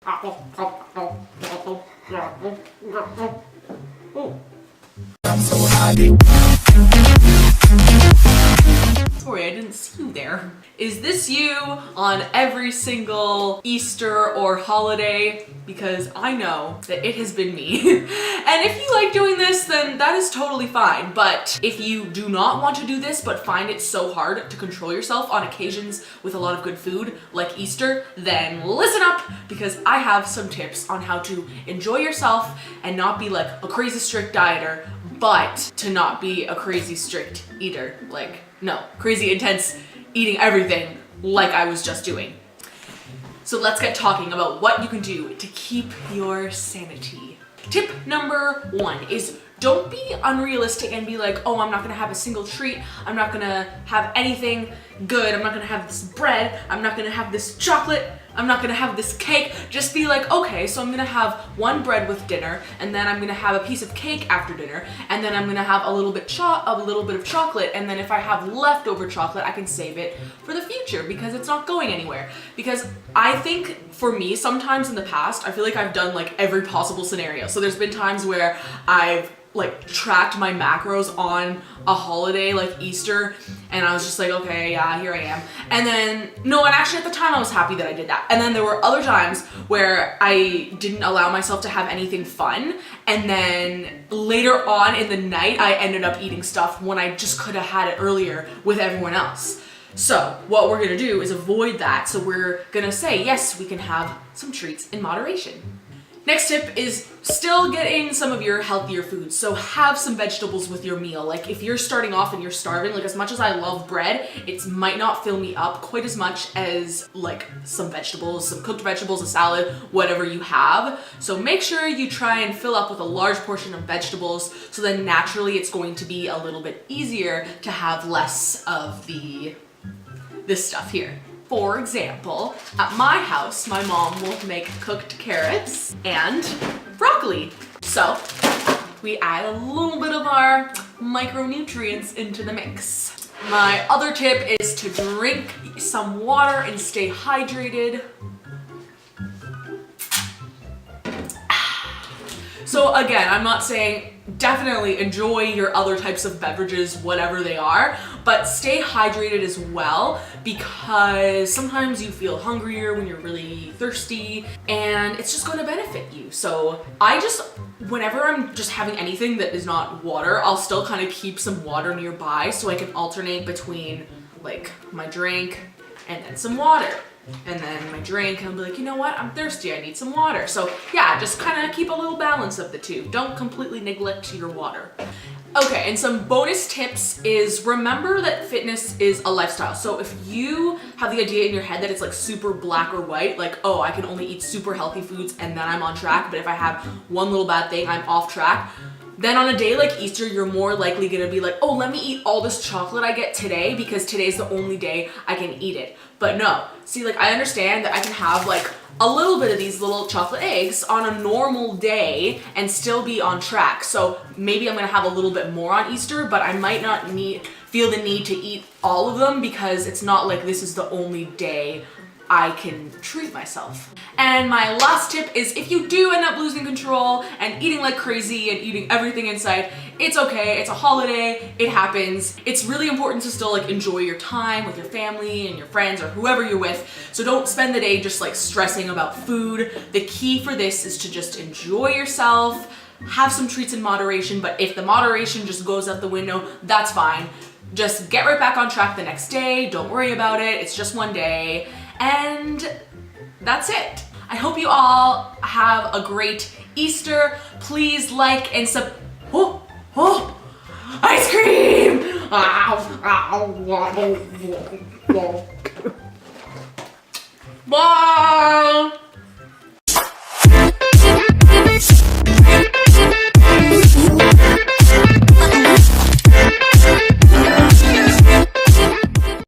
I'm so happy. Sorry, I didn't see you there. Is this you on every single Easter or holiday? Because I know that it has been me. And if you like doing this, then that is totally fine. But if you do not want to do this, but find it so hard to control yourself on occasions with a lot of good food, like Easter, then listen up, because I have some tips on how to enjoy yourself and not be like a crazy strict dieter, but to not be a crazy strict eater. Like, no, crazy intense eating everything like I was just doing. So let's get talking about what you can do to keep your sanity. Tip number 1 is don't be unrealistic and be like, oh, I'm not gonna have a single treat. I'm not gonna have anything good. I'm not gonna have this bread. I'm not gonna have this chocolate. I'm not gonna have this cake. Just be like, okay, so I'm gonna have one bread with dinner, and then I'm gonna have a piece of cake after dinner, and then I'm gonna have a little bit of chocolate, and then if I have leftover chocolate, I can save it for the future because it's not going anywhere. Because I think for me, sometimes in the past, I feel like I've done like every possible scenario. So there's been times where I've like tracked my macros on a holiday like Easter, and I was just like, okay, yeah, here I am. And then, no, and actually at the time I was happy that I did that. And then there were other times where I didn't allow myself to have anything fun, and then later on in the night I ended up eating stuff when I just could have had it earlier with everyone else. So what we're gonna do is avoid that. So we're gonna say, yes, we can have some treats in moderation. Next tip is still get in some of your healthier foods. So have some vegetables with your meal. Like if you're starting off and you're starving, like as much as I love bread, it might not fill me up quite as much as like some vegetables, some cooked vegetables, a salad, whatever you have. So make sure you try and fill up with a large portion of vegetables, so then naturally it's going to be a little bit easier to have less of this stuff here. For example, at my house, my mom will make cooked carrots and broccoli. So we add a little bit of our micronutrients into the mix. My other tip is to drink some water and stay hydrated. So again, I'm not saying definitely enjoy your other types of beverages, whatever they are, but stay hydrated as well, because sometimes you feel hungrier when you're really thirsty, and it's just going to benefit you. So whenever I'm just having anything that is not water, I'll still kind of keep some water nearby so I can alternate between like my drink and then some water. And then my drink, and I'll be like, you know what, I'm thirsty, I need some water. So yeah, just kind of keep a little balance of the two. Don't completely neglect your water. Okay, and some bonus tips is remember that fitness is a lifestyle. So if you have the idea in your head that it's like super black or white, like, oh, I can only eat super healthy foods and then I'm on track, but if I have one little bad thing, I'm off track, then on a day like Easter, you're more likely gonna be like, oh, let me eat all this chocolate I get today because today's the only day I can eat it. But no, see, like I understand that I can have like a little bit of these little chocolate eggs on a normal day and still be on track. So maybe I'm gonna have a little bit more on Easter, but I might not feel the need to eat all of them because it's not like this is the only day I can treat myself. And my last tip is if you do end up losing control and eating like crazy and eating everything in sight, it's okay, it's a holiday, it happens. It's really important to still like enjoy your time with your family and your friends or whoever you're with. So don't spend the day just like stressing about food. The key for this is to just enjoy yourself, have some treats in moderation, but if the moderation just goes out the window, that's fine. Just get right back on track the next day, don't worry about it, it's just one day. And that's it. I hope you all have a great Easter. Please like and ice cream! Bye!